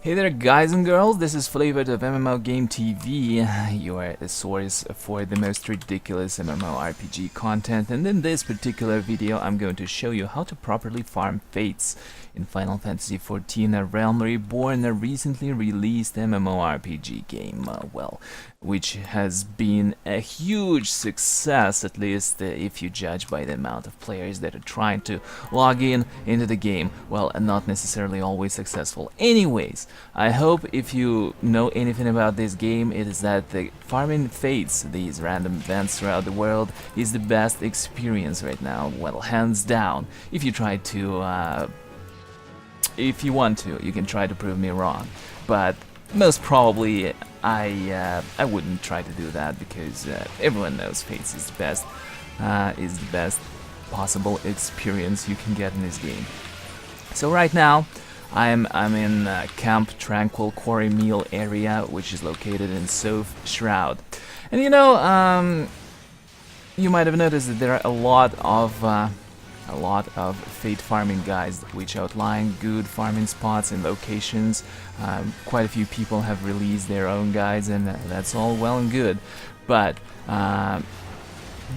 Hey there guys and girls, this is Flavored of MMO Game TV, your source for the most ridiculous MMORPG content, and in this particular video I'm going to show you how to properly farm fates in Final Fantasy XIV Realm Reborn, a recently released MMORPG game, which has been a huge success, at least if you judge by the amount of players that are trying to log in into the game. Well, not necessarily always successful. Anyways, I hope if you know anything about this game, it is that the farming fates, these random events throughout the world, is the best experience right now. Well, hands down. If you try to, if you want to, you can try to prove me wrong. But most probably, I wouldn't try to do that because everyone knows fates is the best possible experience you can get in this game. So right now, I'm in Camp Tranquil Quarry Meal area, which is located in Soph Shroud. And you know, you might have noticed that there are a lot of fate farming guides which outline good farming spots and locations. Quite a few people have released their own guides, and that's all well and good. But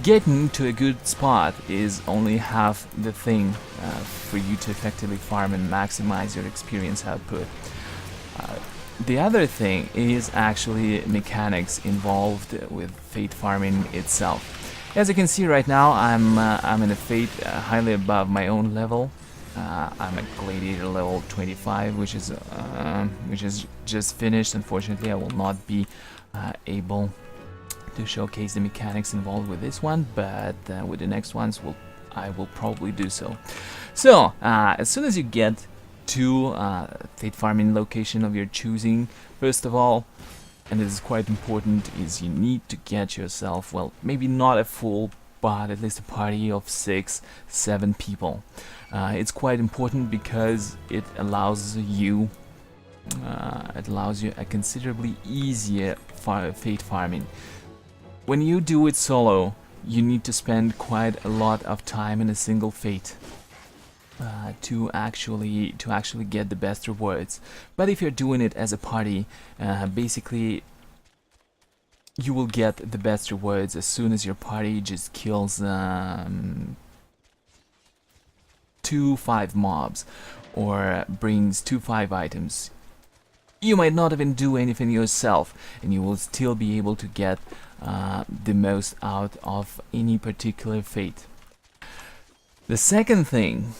getting to a good spot is only half the thing for you to effectively farm and maximize your experience output. The other thing is actually mechanics involved with fate farming itself. As you can see right now, I'm in a fate highly above my own level. I'm at Gladiator level 25, which is just finished. Unfortunately, I will not be able to showcase the mechanics involved with this one, but with the next ones I will probably do so. So as soon as you get to fate farming location of your choosing, first of all, and this is quite important, is you need to get yourself, well, maybe not a full, but at least a party of 6-7 people. It's quite important because it allows you a considerably easier fate farming. When you do it solo, you need to spend quite a lot of time in a single fate to actually get the best rewards. But if you're doing it as a party, basically you will get the best rewards as soon as your party just kills 2 5 mobs or brings 2 5 items. You might not even do anything yourself, and you will still be able to get the most out of any particular fate. The second thing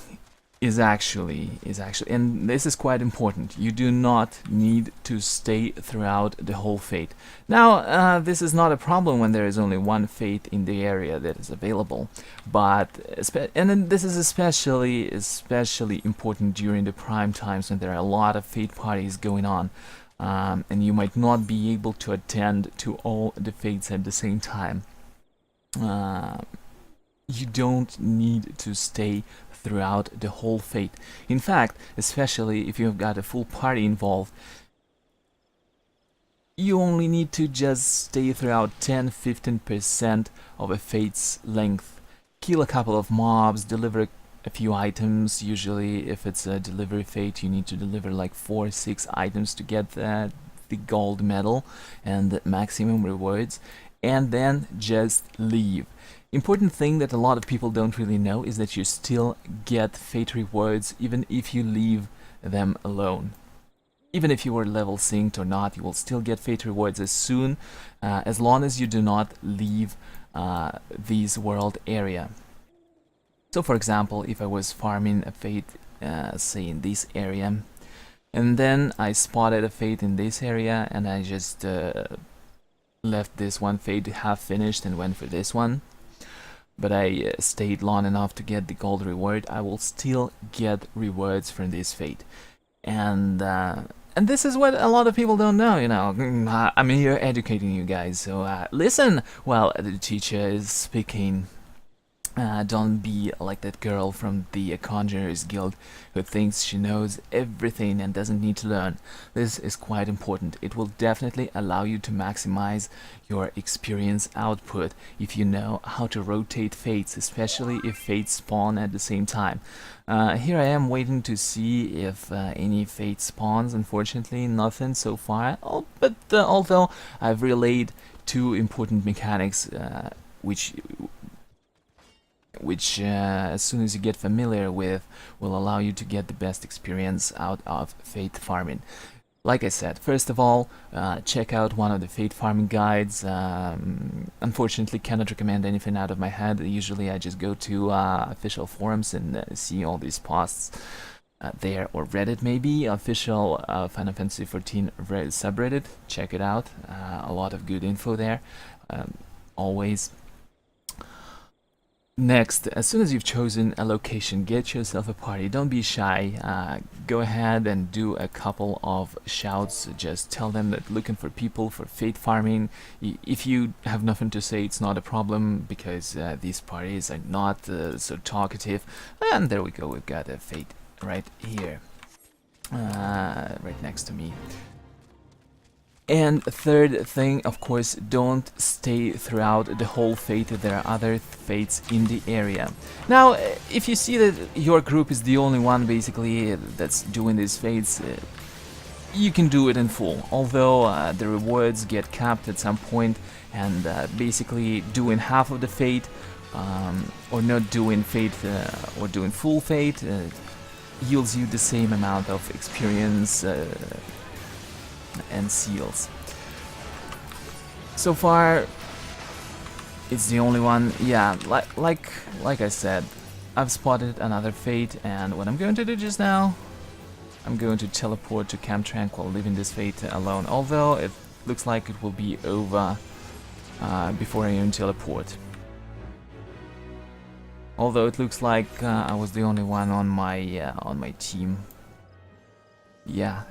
is actually, and this is quite important, you do not need to stay throughout the whole fate. Now, this is not a problem when there is only one fate in the area that is available, but and then this is especially important during the prime times when there are a lot of fate parties going on. And you might not be able to attend to all the fates at the same time. You don't need to stay throughout the whole fate. In fact, especially if you've got a full party involved, you only need to just stay throughout 10-15% of a fate's length. Kill a couple of mobs, deliver a few items. Usually if it's a delivery fate, you need to deliver like 4-6 items to get the gold medal and the maximum rewards, and then just leave. Important thing that a lot of people don't really know is that you still get fate rewards even if you leave them alone. Even if you were level synced or not, you will still get fate rewards as long as you do not leave this world area. So for example, if I was farming a fate, say in this area, and then I spotted a fate in this area, and I just left this one fate half finished and went for this one, but I stayed long enough to get the gold reward, I will still get rewards from this fate. And this is what a lot of people don't know, you know. I'm here educating you guys, so listen while the teacher is speaking. Don't be like that girl from the Conjurers Guild who thinks she knows everything and doesn't need to learn. This is quite important. It will definitely allow you to maximize your experience output if you know how to rotate fates, especially if fates spawn at the same time. Here I am waiting to see if any fate spawns. Unfortunately, nothing so far. But although I've relayed two important mechanics which as soon as you get familiar with, will allow you to get the best experience out of fate farming. Like I said, first of all, check out one of the fate farming guides. Unfortunately, cannot recommend anything out of my head. Usually I just go to official forums and see all these posts there, or Reddit maybe, official Final Fantasy XIV subreddit. Check it out, a lot of good info there, always. Next, as soon as you've chosen a location, get yourself a party. Don't be shy. Go ahead and do a couple of shouts. Just tell them that looking for people for fate farming. If you have nothing to say, it's not a problem, because these parties are not so talkative. And there we go, we've got a fate right here, right next to me. And third thing, of course, don't stay throughout the whole fate. There are other fates in the area. Now, if you see that your group is the only one basically that's doing these fates, you can do it in full. Although the rewards get capped at some point, and basically doing half of the fate, or not doing fate, or doing full fate, yields you the same amount of experience and seals. So far, it's the only one. Yeah, like I said, I've spotted another fate, and what I'm going to do just now, I'm going to teleport to Camp Tranquil, leaving this fate alone. Although it looks like it will be over before I even teleport. Although it looks like I was the only one on my team. Yeah,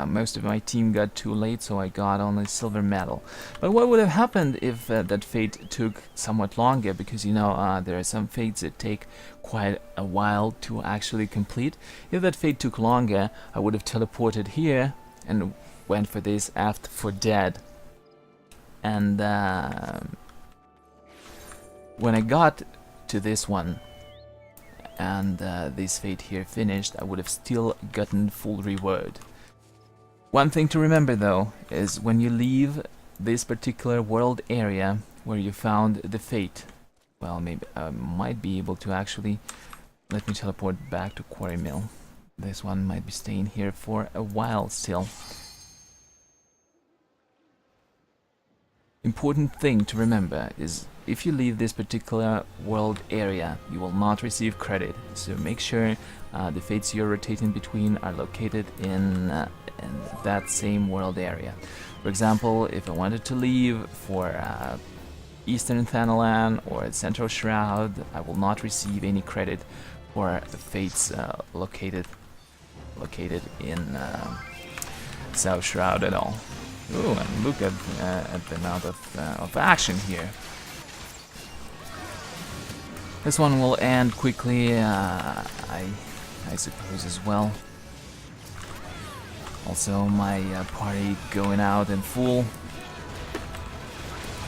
most of my team got too late, so I got only silver medal. But what would have happened if that fate took somewhat longer? Because, you know, there are some fates that take quite a while to actually complete. If that fate took longer, I would have teleported here and went for this Aft for Dead. And when I got to this one, and this fate here finished, I would have still gotten full reward. One thing to remember though is when you leave this particular world area where you found the fate, well, maybe I might be able to actually let me teleport back to Quarry Mill. This one might be staying here for a while still. Important thing to remember is if you leave this particular world area, you will not receive credit, so make sure the fates you're rotating between are located in that same world area. For example, if I wanted to leave for Eastern Thanalan or Central Shroud, I will not receive any credit for the fates located in South Shroud at all. Ooh, and look at the amount of action here. This one will end quickly, I suppose as well. Also, my party going out in full.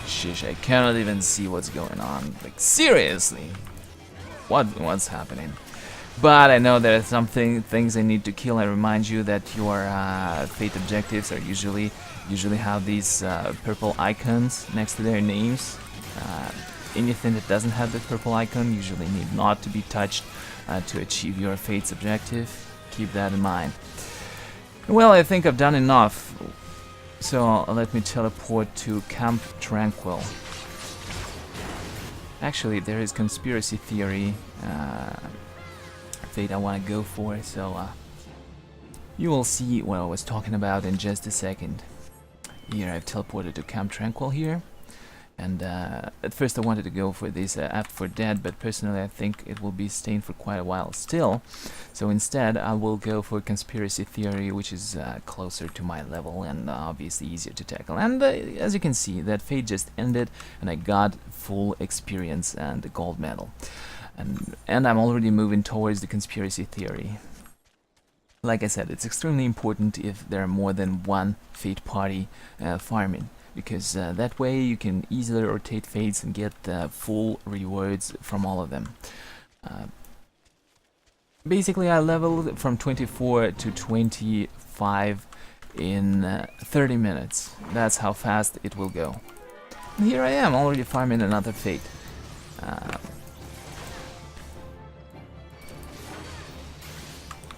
Shish, I cannot even see what's going on. Like, seriously, what's happening? But I know there are some things I need to kill. I remind you that your fate objectives are usually have these purple icons next to their names. Anything that doesn't have the purple icon usually need not to be touched to achieve your fate's objective. Keep that in mind. Well, I think I've done enough, so let me teleport to Camp Tranquil. Actually, there is conspiracy theory fate I want to go for, so you will see what I was talking about in just a second. Here, I've teleported to Camp Tranquil here. And at first I wanted to go for this Apt for Dead, but personally I think it will be staying for quite a while still. So instead I will go for Conspiracy Theory, which is closer to my level and obviously easier to tackle. And as you can see, that fate just ended and I got full experience and the gold medal. And I'm already moving towards the Conspiracy Theory. Like I said, it's extremely important if there are more than one fate party farming, because that way you can easily rotate fates and get full rewards from all of them. Basically, I leveled from 24 to 25 in 30 minutes. That's how fast it will go. And here I am, already farming another fate.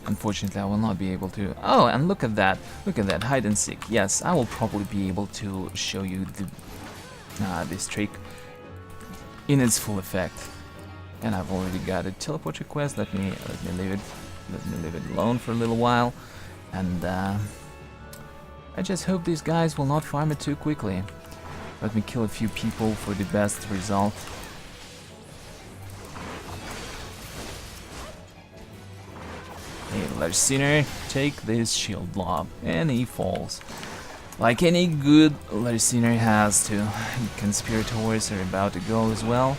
Unfortunately, I will not be able to... Oh, and look at that. Look at that, hide and seek. Yes, I will probably be able to show you this trick in its full effect. And I've already got a teleport request. Let me leave it alone for a little while. And I just hope these guys will not farm it too quickly. Let me kill a few people for the best result. Hey, Larciner, take this shield blob, and he falls. Like any good Larciner has to. Conspirators are about to go as well.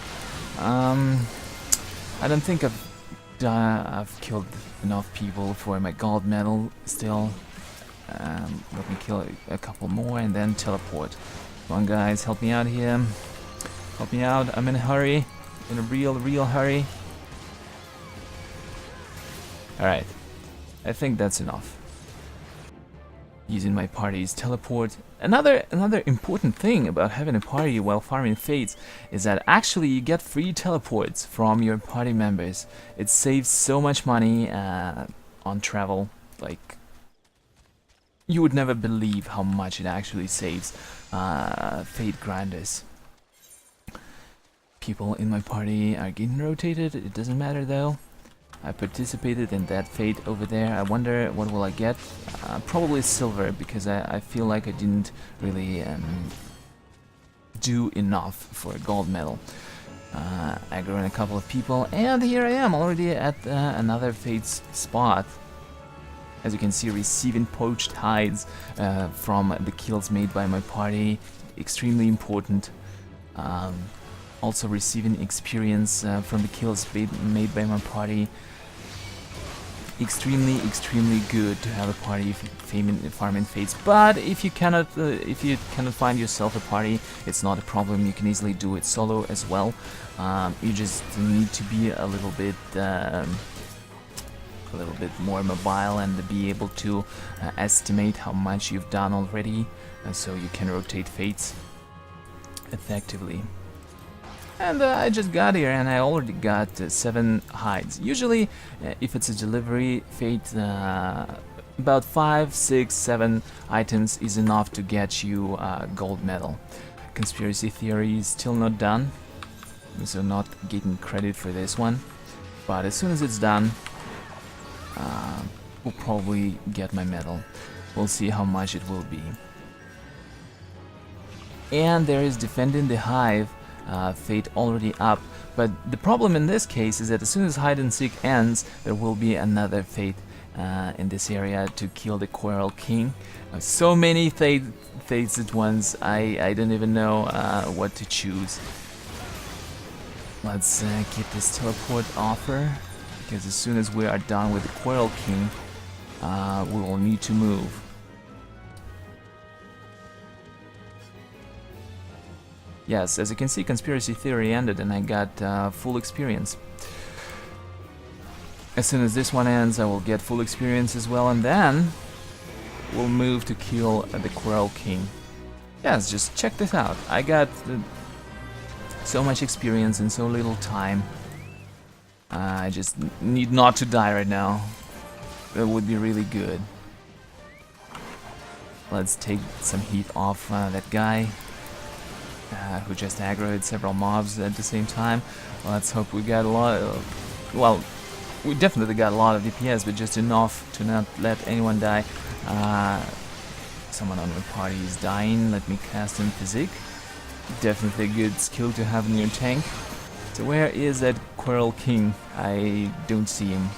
I don't think I've killed enough people for my gold medal still. Let me kill a couple more and then teleport. Come on guys, help me out here. Help me out, I'm in a hurry. In a real hurry. Alright. I think that's enough. Using my party's teleport. Another important thing about having a party while farming fates is that actually you get free teleports from your party members. It saves so much money on travel. Like, you would never believe how much it actually saves fate grinders. People in my party are getting rotated. It doesn't matter though. I participated in that fate over there. I wonder what will I get. Probably silver, because I feel like I didn't really do enough for a gold medal. Aggroing a couple of people, and here I am already at another fate's spot. As you can see, receiving poached hides from the kills made by my party. Extremely important. Also receiving experience from the kills made by my party. Extremely good to have a party farming fates. But if you cannot find yourself a party, it's not a problem. You can easily do it solo as well. You just need to be a little bit more mobile and be able to estimate how much you've done already, so you can rotate fates effectively. And I just got here and I already got 7 hides. Usually, if it's a delivery fate, about 5, 6, 7 items is enough to get you a gold medal. Conspiracy Theory is still not done, so not getting credit for this one. But as soon as it's done, we'll probably get my medal. We'll see how much it will be. And there is Defending the Hive. Fate already up, but the problem in this case is that as soon as hide and seek ends, there will be another fate in this area to kill the Coral King. So many fates at once, I don't even know what to choose. Let's get this teleport offer, because as soon as we are done with the Coral King, we will need to move. Yes, as you can see, Conspiracy Theory ended and I got full experience. As soon as this one ends, I will get full experience as well, and then we'll move to kill the Coral King. Yes, just check this out. I got so much experience in so little time. I just need not to die right now. That would be really good. Let's take some heat off that guy. Who just aggroed several mobs at the same time. Let's hope we got a lot of... Well, we definitely got a lot of DPS, but just enough to not let anyone die. Someone on my party is dying. Let me cast in Physique. Definitely a good skill to have in your tank. So where is that Quarrel King? I don't see him.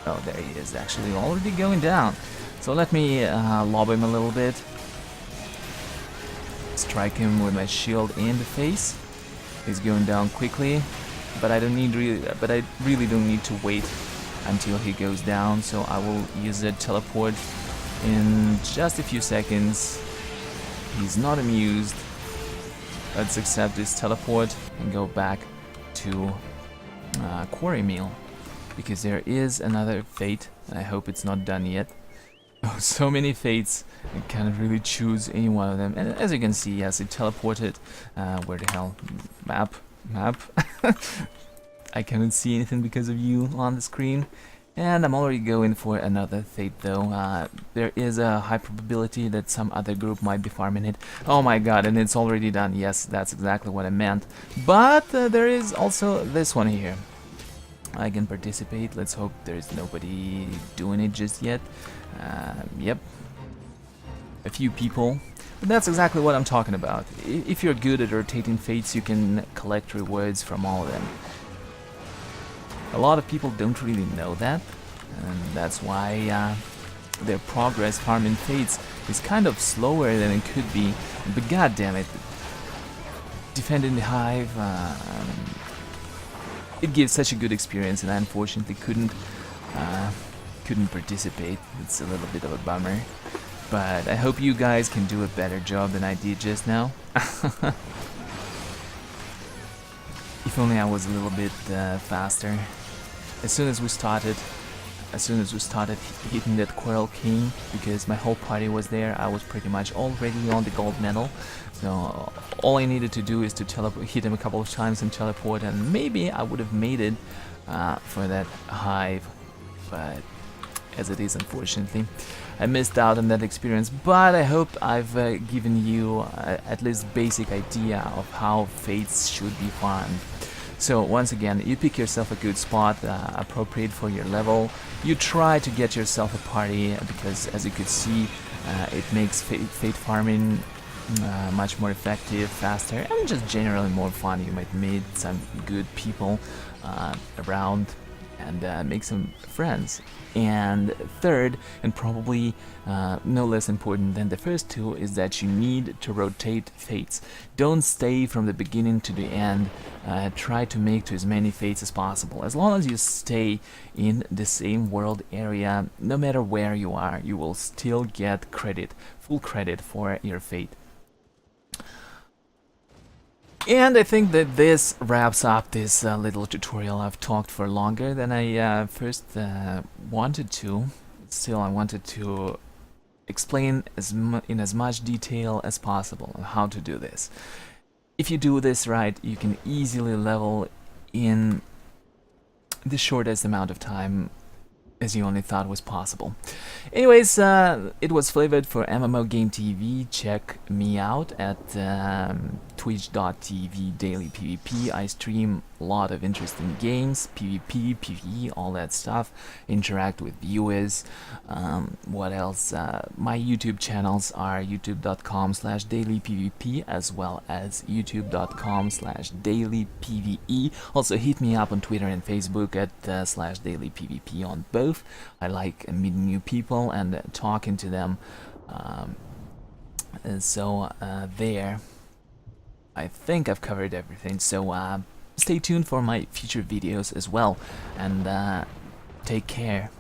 Oh, there he is, actually already going down. So let me lob him a little bit. Strike him with my shield in the face. He's going down quickly, but I really don't need to wait until he goes down. So I will use a teleport in just a few seconds. He's not amused. Let's accept this teleport and go back to Quarry Meal, because there is another fate. I hope it's not done yet. Oh, so many fates. I can't really choose any one of them. And as you can see, yes, it teleported. Where the hell? Map? I cannot see anything because of you on the screen. And I'm already going for another fate though. There is a high probability that some other group might be farming it. Oh my god, and it's already done. Yes, that's exactly what I meant. But there is also this one here. I can participate. Let's hope there's nobody doing it just yet. Yep. A few people. But that's exactly what I'm talking about. If you're good at rotating fates, you can collect rewards from all of them. A lot of people don't really know that, and that's why their progress farming fates is kind of slower than it could be. But god damn it, defending the hive, it gives such a good experience, and I unfortunately couldn't participate. It's a little bit of a bummer, but I hope you guys can do a better job than I did just now. If only I was a little bit faster. As soon as we started hitting that Quarrel King, because my whole party was there, I was pretty much already on the gold medal. So all I needed to do is to hit him a couple of times and teleport, and maybe I would have made it for that hive. But as it is, unfortunately, I missed out on that experience. But I hope I've given you at least basic idea of how fates should be farmed. So once again, you pick yourself a good spot appropriate for your level. You try to get yourself a party, because as you could see, it makes fate farming much more effective, faster, and just generally more fun. You might meet some good people around and make some friends. And third, and probably no less important than the first two, is that you need to rotate fates. Don't stay from the beginning to the end. Try to make to as many fates as possible. As long as you stay in the same world area, no matter where you are, you will still get credit, full credit for your fate. And I think that this wraps up this little tutorial. I've talked for longer than I first wanted to. Still, I wanted to explain in as much detail as possible on how to do this. If you do this right, you can easily level in the shortest amount of time as you only thought was possible. Anyways, it was flavored for MMO Game TV. Check me out at twitch.tv daily PvP. I stream a lot of interesting games, PvP, PvE, all that stuff. Interact with viewers. What else? My YouTube channels are youtube.com/dailypvp as well as youtube.com/dailypve. Also hit me up on Twitter and Facebook at /dailypvp on both. I like meeting new people and talking to them. There, I think I've covered everything. So stay tuned for my future videos as well, and take care.